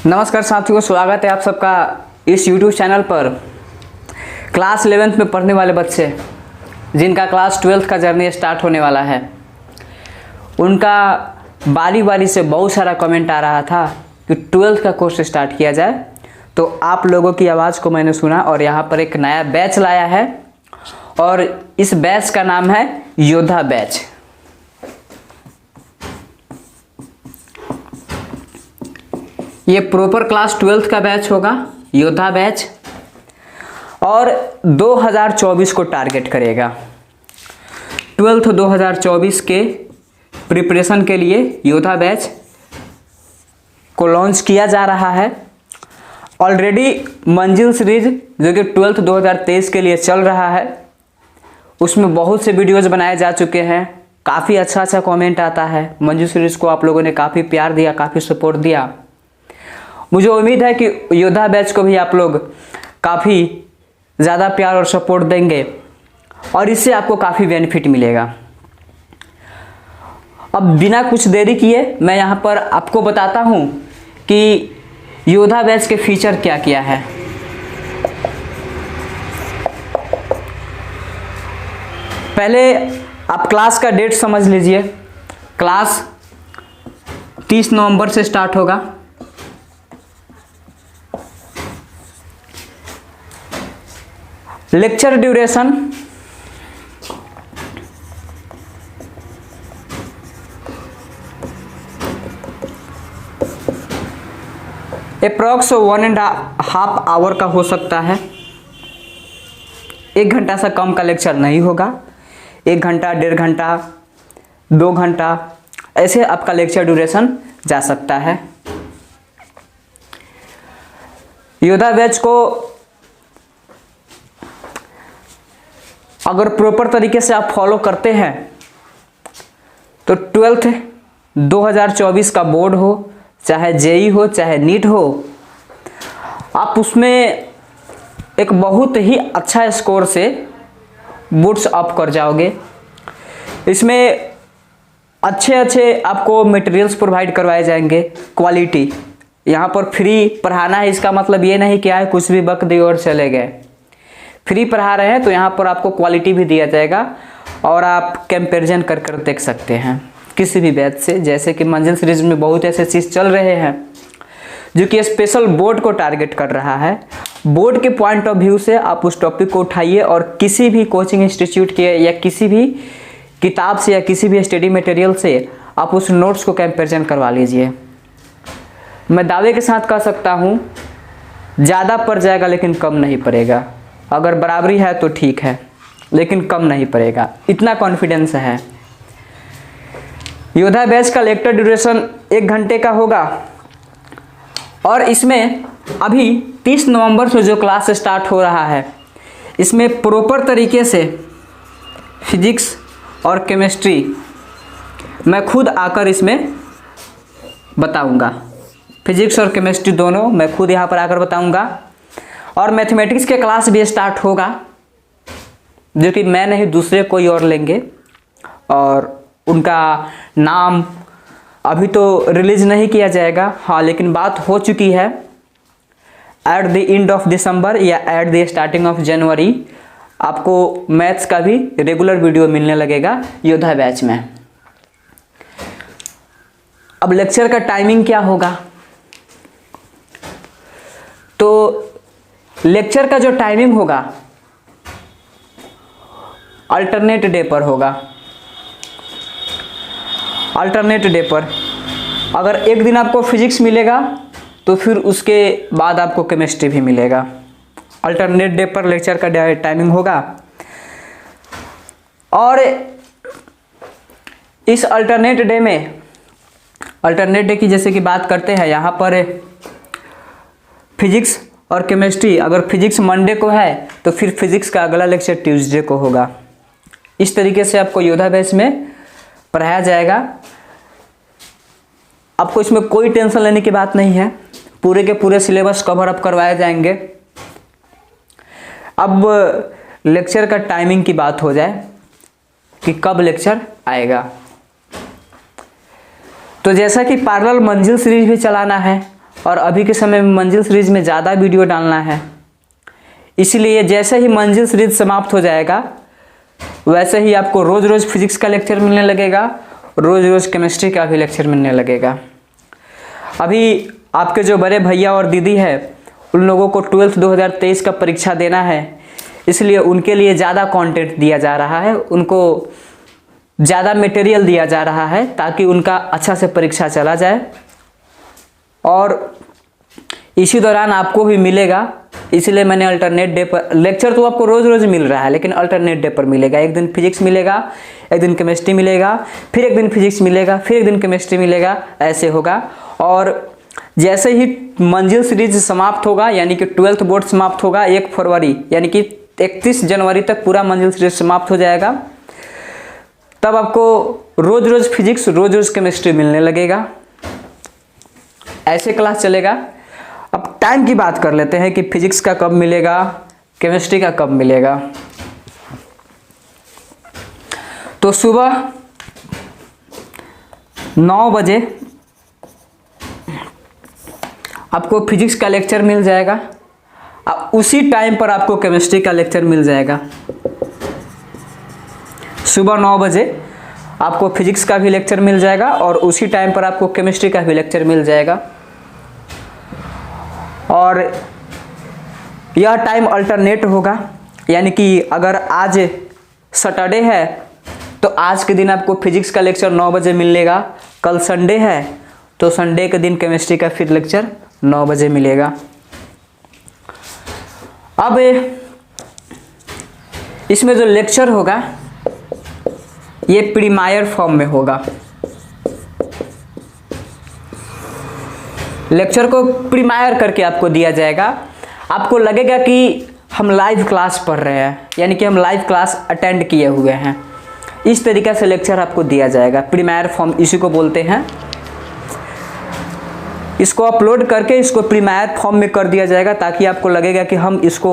नमस्कार साथियों, स्वागत है आप सबका इस YouTube चैनल पर। क्लास 11th में पढ़ने वाले बच्चे जिनका क्लास 12th का जर्नी स्टार्ट होने वाला है, उनका बारी बारी से बहुत सारा कमेंट आ रहा था कि 12th का कोर्स स्टार्ट किया जाए। तो आप लोगों की आवाज़ को मैंने सुना और यहाँ पर एक नया बैच लाया है और इस बैच का नाम है योद्धा बैच। ये प्रॉपर क्लास 12th का बैच होगा, योद्धा बैच, और 2024 को टारगेट करेगा। 12th 2024 के प्रिपरेशन के लिए योद्धा बैच को लॉन्च किया जा रहा है। ऑलरेडी मंजिल सीरीज जो कि 12th 2023 के लिए चल रहा है, उसमें बहुत से वीडियोस बनाए जा चुके हैं। काफ़ी अच्छा कमेंट आता है। मंजिल सीरीज को आप लोगों ने काफ़ी प्यार दिया, काफ़ी सपोर्ट दिया। मुझे उम्मीद है कि योद्धा बैच को भी आप लोग काफ़ी ज़्यादा प्यार और सपोर्ट देंगे और इससे आपको काफ़ी बेनिफिट मिलेगा। अब बिना कुछ देरी किए मैं यहाँ पर आपको बताता हूँ कि योद्धा बैच के फीचर क्या क्या है। पहले आप क्लास का डेट समझ लीजिए। क्लास 30 नवंबर से स्टार्ट होगा। लेक्चर ड्यूरेशन अप्रॉक्स 1.5 आवर का हो सकता है। 1 घंटा से कम का लेक्चर नहीं होगा। 1 घंटा, 1.5 घंटा, 2 घंटा, ऐसे आपका लेक्चर ड्यूरेशन जा सकता है। योद्धा बैच को अगर प्रॉपर तरीके से आप फॉलो करते हैं तो 12th 2024 का बोर्ड हो, चाहे जेई हो, चाहे नीट हो, आप उसमें एक बहुत ही अच्छा स्कोर से बूट्स अप कर जाओगे। इसमें अच्छे आपको मटेरियल्स प्रोवाइड करवाए जाएंगे। क्वालिटी यहाँ पर फ्री पढ़ाना है, इसका मतलब ये नहीं कि आए कुछ भी बक दिए और चले गए। फ्री पढ़ा रहे हैं तो यहाँ पर आपको क्वालिटी भी दिया जाएगा और आप कंपैरिजन कर देख सकते हैं किसी भी बैच से। जैसे कि मंजिल सीरीज में बहुत ऐसे चीज़ चल रहे हैं जो कि स्पेशल बोर्ड को टारगेट कर रहा है। बोर्ड के पॉइंट ऑफ व्यू से आप उस टॉपिक को उठाइए और किसी भी कोचिंग इंस्टीट्यूट के या किसी भी किताब से या किसी भी स्टडी मटेरियल से आप उस नोट्स को कंपैरिजन करवा लीजिए। मैं दावे के साथ कह सकता हूँ ज़्यादा पड़ जाएगा लेकिन कम नहीं पड़ेगा। अगर बराबरी है तो ठीक है, लेकिन कम नहीं पड़ेगा, इतना कॉन्फिडेंस है। योद्धा बैच का लेक्चर ड्यूरेशन 1 घंटे का होगा और इसमें अभी 30 नवंबर से जो क्लास स्टार्ट हो रहा है, इसमें प्रॉपर तरीके से फिजिक्स और केमिस्ट्री मैं खुद आकर इसमें बताऊंगा। फिजिक्स और केमिस्ट्री दोनों मैं खुद यहाँ पर आकर बताऊंगा। और मैथमेटिक्स के क्लास भी स्टार्ट होगा, जो कि मैं नहीं दूसरे कोई और लेंगे और उनका नाम अभी तो रिलीज नहीं किया जाएगा। हाँ, लेकिन बात हो चुकी है। At the end of December या at the starting of January आपको मैथ्स का भी रेगुलर वीडियो मिलने लगेगा योद्धा बैच में। अब लेक्चर का टाइमिंग क्या होगा? तो लेक्चर का जो टाइमिंग होगा अल्टरनेट डे पर होगा। अल्टरनेट डे पर अगर एक दिन आपको फिजिक्स मिलेगा तो फिर उसके बाद आपको केमिस्ट्री भी मिलेगा। अल्टरनेट डे पर लेक्चर का टाइमिंग होगा। और इस अल्टरनेट डे में, अल्टरनेट डे की जैसे कि बात करते हैं यहाँ पर, फिजिक्स और केमिस्ट्री, अगर फिजिक्स मंडे को है तो फिर फिजिक्स का अगला लेक्चर ट्यूसडे को होगा। इस तरीके से आपको योद्धा बैच में पढ़ाया जाएगा। आपको इसमें कोई टेंशन लेने की बात नहीं है, पूरे के पूरे सिलेबस कवर अप करवाए जाएंगे। अब लेक्चर का टाइमिंग की बात हो जाए कि कब लेक्चर आएगा, तो जैसा कि पैरेलल मंजिल सीरीज भी चलाना है और अभी के समय में मंजिल सीरीज में ज़्यादा वीडियो डालना है, इसलिए जैसे ही मंजिल सीरीज समाप्त हो जाएगा वैसे ही आपको रोज़ रोज़ फिजिक्स का लेक्चर मिलने लगेगा, रोज़ रोज़ केमिस्ट्री का भी लेक्चर मिलने लगेगा। अभी आपके जो बड़े भैया और दीदी है उन लोगों को 12th 2023 का परीक्षा देना है, इसलिए उनके लिए ज़्यादा कंटेंट दिया जा रहा है, उनको ज़्यादा मटेरियल दिया जा रहा है ताकि उनका अच्छा से परीक्षा चला जाए। और इसी दौरान आपको भी मिलेगा, इसलिए मैंने अल्टरनेट डे पर लेक्चर तो आपको रोज़ रोज़ मिल रहा है, लेकिन अल्टरनेट डे पर मिलेगा। एक दिन फिजिक्स मिलेगा, एक दिन केमिस्ट्री मिलेगा, फिर एक दिन फिजिक्स मिलेगा, फिर एक दिन केमिस्ट्री मिलेगा, ऐसे होगा। और जैसे ही मंजिल सीरीज समाप्त होगा यानी कि 12th बोर्ड समाप्त होगा 1 फरवरी यानी कि 31 जनवरी तक पूरा मंजिल सीरीज समाप्त हो जाएगा, तब आपको रोज़ रोज़ फिजिक्स रोज़ रोज़ केमिस्ट्री मिलने लगेगा, ऐसे क्लास चलेगा। अब टाइम की बात कर लेते हैं कि फिजिक्स का कब मिलेगा, केमिस्ट्री का कब मिलेगा। तो सुबह 9 बजे आपको फिजिक्स का लेक्चर मिल जाएगा, उसी टाइम पर आपको केमिस्ट्री का लेक्चर मिल जाएगा। सुबह 9 बजे आपको फिजिक्स का भी लेक्चर मिल जाएगा और उसी टाइम पर आपको केमिस्ट्री का भी लेक्चर मिल जाएगा। और यह टाइम अल्टरनेट होगा, यानी कि अगर आज सैटरडे है तो आज के दिन आपको फिजिक्स का लेक्चर 9 बजे मिलेगा, कल संडे है तो संडे के दिन केमिस्ट्री का फिर लेक्चर 9 बजे मिलेगा। अब इसमें जो लेक्चर होगा ये प्रीमायर फॉर्म में होगा। लेक्चर को प्रीमायर करके आपको दिया जाएगा, आपको लगेगा कि हम लाइव क्लास पढ़ रहे हैं, यानी कि हम लाइव क्लास अटेंड किए हुए हैं। इस तरीक़े से लेक्चर आपको दिया जाएगा, प्रीमायर फॉर्म इसी को बोलते हैं। इसको अपलोड करके इसको प्रीमायर फॉर्म में कर दिया जाएगा ताकि आपको लगेगा कि हम इसको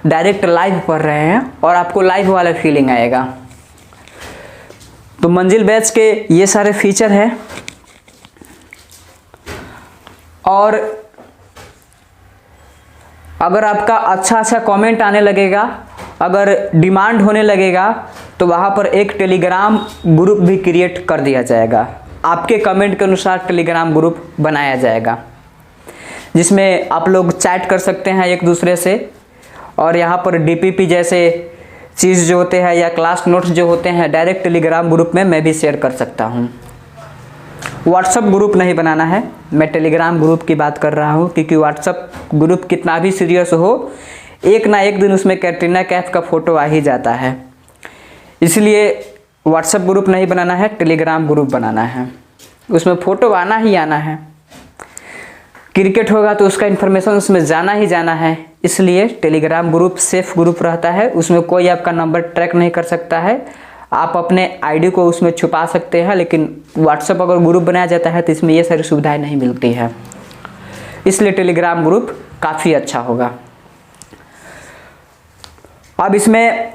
डायरेक्ट लाइव पढ़ रहे हैं और आपको लाइव वाला फीलिंग आएगा। तो मंजिल बैच के ये सारे फीचर हैं। और अगर आपका अच्छा कमेंट आने लगेगा, अगर डिमांड होने लगेगा तो वहाँ पर एक टेलीग्राम ग्रुप भी क्रिएट कर दिया जाएगा। आपके कमेंट के अनुसार टेलीग्राम ग्रुप बनाया जाएगा जिसमें आप लोग चैट कर सकते हैं एक दूसरे से, और यहाँ पर डीपीपी जैसे चीज़ जो होते हैं या क्लास नोट्स जो होते हैं डायरेक्ट टेलीग्राम ग्रुप में मैं भी शेयर कर सकता हूँ। व्हाट्सअप ग्रुप नहीं बनाना है, मैं टेलीग्राम ग्रुप की बात कर रहा हूँ, क्योंकि व्हाट्सअप ग्रुप कितना भी सीरियस हो एक ना एक दिन उसमें कैटरीना कैफ का फ़ोटो आ ही जाता है, इसलिए व्हाट्सएप ग्रुप नहीं बनाना है, टेलीग्राम ग्रुप बनाना है। उसमें फ़ोटो आना ही आना है, क्रिकेट होगा तो उसका इन्फॉर्मेशन उसमें जाना ही जाना है, इसलिए टेलीग्राम ग्रुप सेफ ग्रुप रहता है, उसमें कोई आपका नंबर ट्रैक नहीं कर सकता है। आप अपने आईडी को उसमें छुपा सकते हैं, लेकिन व्हाट्सएप अगर ग्रुप बनाया जाता है तो इसमें ये सारी सुविधाएं नहीं मिलती है, इसलिए टेलीग्राम ग्रुप काफ़ी अच्छा होगा। अब इसमें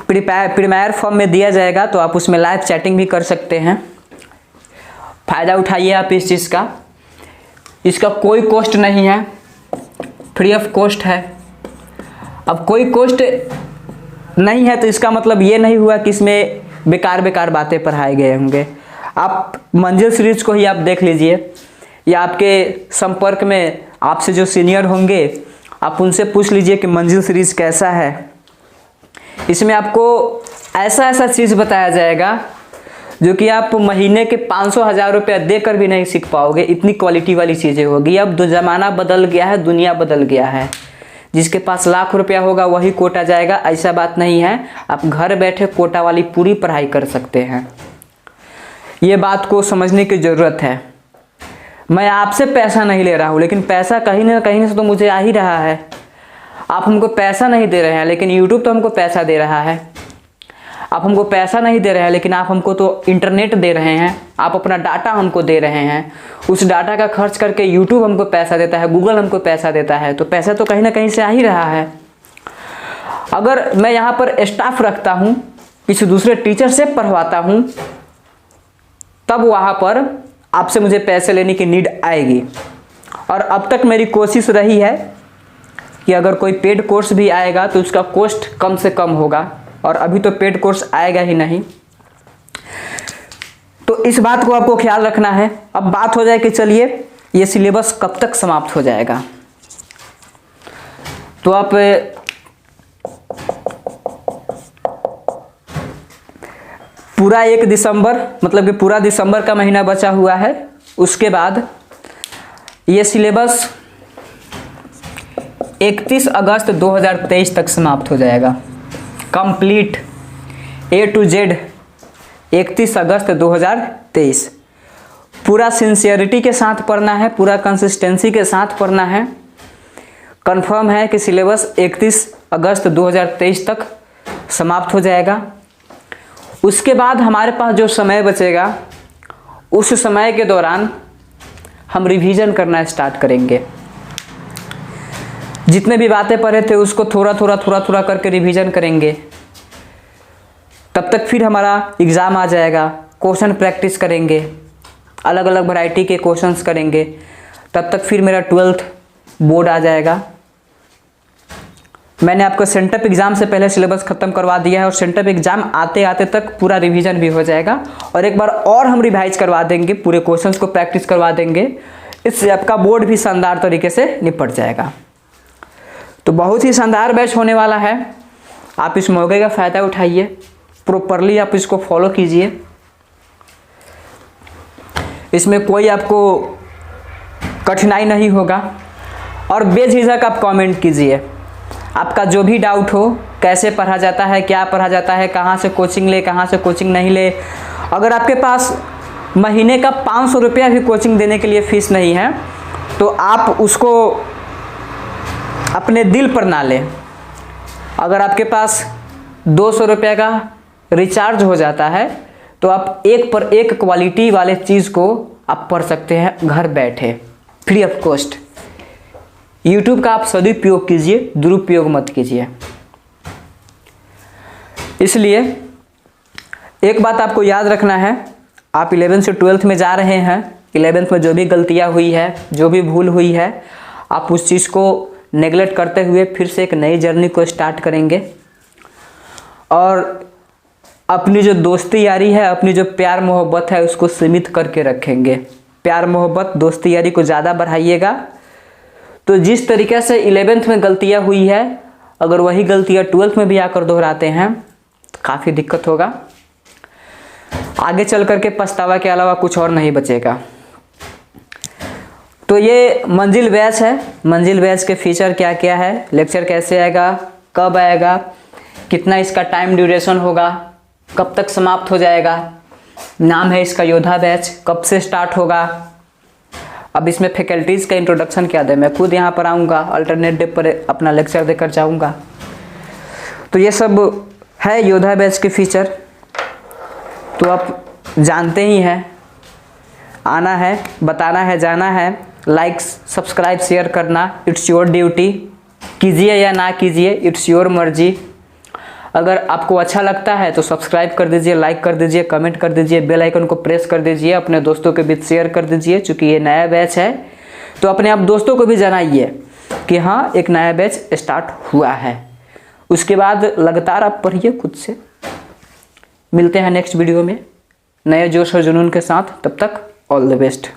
प्रीमायर फॉर्म में दिया जाएगा तो आप उसमें लाइव चैटिंग भी कर सकते हैं। फ़ायदा उठाइए आप इस चीज़ का, इसका कोई कॉस्ट नहीं है, फ्री ऑफ कॉस्ट है। अब कोई कॉस्ट नहीं है तो इसका मतलब ये नहीं हुआ कि इसमें बेकार बेकार बातें पढ़ाए गए होंगे। आप मंजिल सीरीज को ही आप देख लीजिए, या आपके संपर्क में आपसे जो सीनियर होंगे आप उनसे पूछ लीजिए कि मंजिल सीरीज कैसा है। इसमें आपको ऐसा चीज़ बताया जाएगा जो कि आप महीने के 500,000 रुपया देकर भी नहीं सीख पाओगे, इतनी क्वालिटी वाली चीज़ें होगी। अब तो ज़माना बदल गया है, दुनिया बदल गया है, जिसके पास लाख रुपया होगा वही कोटा जाएगा, ऐसा बात नहीं है। आप घर बैठे कोटा वाली पूरी पढ़ाई कर सकते हैं, ये बात को समझने की ज़रूरत है। मैं आपसे पैसा नहीं ले रहा हूँ, लेकिन पैसा कहीं ना कहीं से तो मुझे आ ही रहा है। आप हमको पैसा नहीं दे रहे हैं, लेकिन यूट्यूब तो हमको पैसा दे रहा है। आप हमको पैसा नहीं दे रहे हैं, लेकिन आप हमको तो इंटरनेट दे रहे हैं, आप अपना डाटा हमको दे रहे हैं। उस डाटा का खर्च करके यूट्यूब हमको पैसा देता है, गूगल हमको पैसा देता है, तो पैसा तो कहीं ना कहीं से आ ही रहा है। अगर मैं यहाँ पर स्टाफ रखता हूँ, किसी दूसरे टीचर से पढ़वाता हूँ, तब वहाँ पर आपसे मुझे पैसे लेने की नीड आएगी। और अब तक मेरी कोशिश रही है कि अगर कोई पेड कोर्स भी आएगा तो उसका कॉस्ट कम से कम होगा, और अभी तो पेड कोर्स आएगा ही नहीं, तो इस बात को आपको ख्याल रखना है। अब बात हो जाए कि चलिए ये सिलेबस कब तक समाप्त हो जाएगा, तो आप पूरा 1 दिसंबर, मतलब कि पूरा दिसंबर का महीना बचा हुआ है, उसके बाद ये सिलेबस 31 अगस्त 2023 तक समाप्त हो जाएगा। कंप्लीट A to Z 31 अगस्त 2023। पूरा सिंसियरिटी के साथ पढ़ना है, पूरा कंसिस्टेंसी के साथ पढ़ना है। कंफर्म है कि सिलेबस 31 अगस्त 2023 तक समाप्त हो जाएगा। उसके बाद हमारे पास जो समय बचेगा, उस समय के दौरान हम रिवीजन करना स्टार्ट करेंगे। जितने भी बातें पढ़े थे उसको थोड़ा थोड़ा करके रिवीजन करेंगे। तब तक फिर हमारा एग्ज़ाम आ जाएगा, क्वेश्चन प्रैक्टिस करेंगे, अलग अलग वैरायटी के क्वेश्चंस करेंगे। तब तक फिर मेरा 12th बोर्ड आ जाएगा। मैंने आपको सेंटअप एग्ज़ाम से पहले सिलेबस ख़त्म करवा दिया है, और सेंटअप एग्ज़ाम आते आते तक पूरा रिवीजन भी हो जाएगा, और एक बार और हम रिवाइज करवा देंगे, पूरे क्वेश्चंस को प्रैक्टिस करवा देंगे। इससे आपका बोर्ड भी शानदार तरीके से निपट जाएगा। तो बहुत ही शानदार बैच होने वाला है। आप इस मौके का फ़ायदा उठाइए, प्रॉपरली आप इसको फॉलो कीजिए। इसमें कोई आपको कठिनाई नहीं होगा, और बेझिझक आप कमेंट कीजिए। आपका जो भी डाउट हो, कैसे पढ़ा जाता है, क्या पढ़ा जाता है, कहाँ से कोचिंग ले, कहाँ से कोचिंग नहीं ले। अगर आपके पास महीने का 500 रुपया भी कोचिंग देने के लिए फ़ीस नहीं है, तो आप उसको अपने दिल पर ना लें। अगर आपके पास 200 रुपये का रिचार्ज हो जाता है, तो आप एक पर एक क्वालिटी वाले चीज़ को आप पढ़ सकते हैं घर बैठे, फ्री ऑफ कॉस्ट। YouTube का आप सदुपयोग कीजिए, दुरुपयोग मत कीजिए। इसलिए एक बात आपको याद रखना है, आप 11th से 12th में जा रहे हैं। 11th में जो भी गलतियां हुई है, जो भी भूल हुई है, आप उस चीज़ को नेगलेक्ट करते हुए फिर से एक नई जर्नी को स्टार्ट करेंगे। और अपनी जो दोस्ती यारी है, अपनी जो प्यार मोहब्बत है, उसको सीमित करके रखेंगे। प्यार मोहब्बत, दोस्ती यारी को ज़्यादा बढ़ाइएगा। तो जिस तरीके से 11th में गलतियां हुई है, अगर वही गलतियां 12th में भी आकर दोहराते हैं तो काफ़ी दिक्कत होगा। आगे चल करके पछतावा के अलावा कुछ और नहीं बचेगा। तो ये मंजिल बैच है। मंजिल बैच के फीचर क्या क्या है, लेक्चर कैसे आएगा, कब आएगा, कितना इसका टाइम ड्यूरेशन होगा, कब तक समाप्त हो जाएगा, नाम है इसका योद्धा बैच, कब से स्टार्ट होगा। अब इसमें फैकल्टीज़ का इंट्रोडक्शन क्या दें, मैं खुद यहाँ पर आऊँगा, अल्टरनेट डे पर अपना लेक्चर देकर जाऊँगा। तो ये सब है योद्धा बैच के फीचर। तो आप जानते ही हैं, आना है, बताना है, जाना है। लाइक, सब्सक्राइब, शेयर करना इट्स योर ड्यूटी। कीजिए या ना कीजिए, इट्स योर मर्जी। अगर आपको अच्छा लगता है तो सब्सक्राइब कर दीजिए, लाइक कर दीजिए, कमेंट कर दीजिए, बेल आइकन को प्रेस कर दीजिए, अपने दोस्तों के बीच शेयर कर दीजिए। चूँकि ये नया बैच है तो अपने आप दोस्तों को भी जनाइए कि हाँ, एक नया बैच स्टार्ट हुआ है। उसके बाद लगातार आप पढ़िए खुद से। मिलते हैं नेक्स्ट वीडियो में नए जोश और जुनून के साथ। तब तक ऑल द बेस्ट।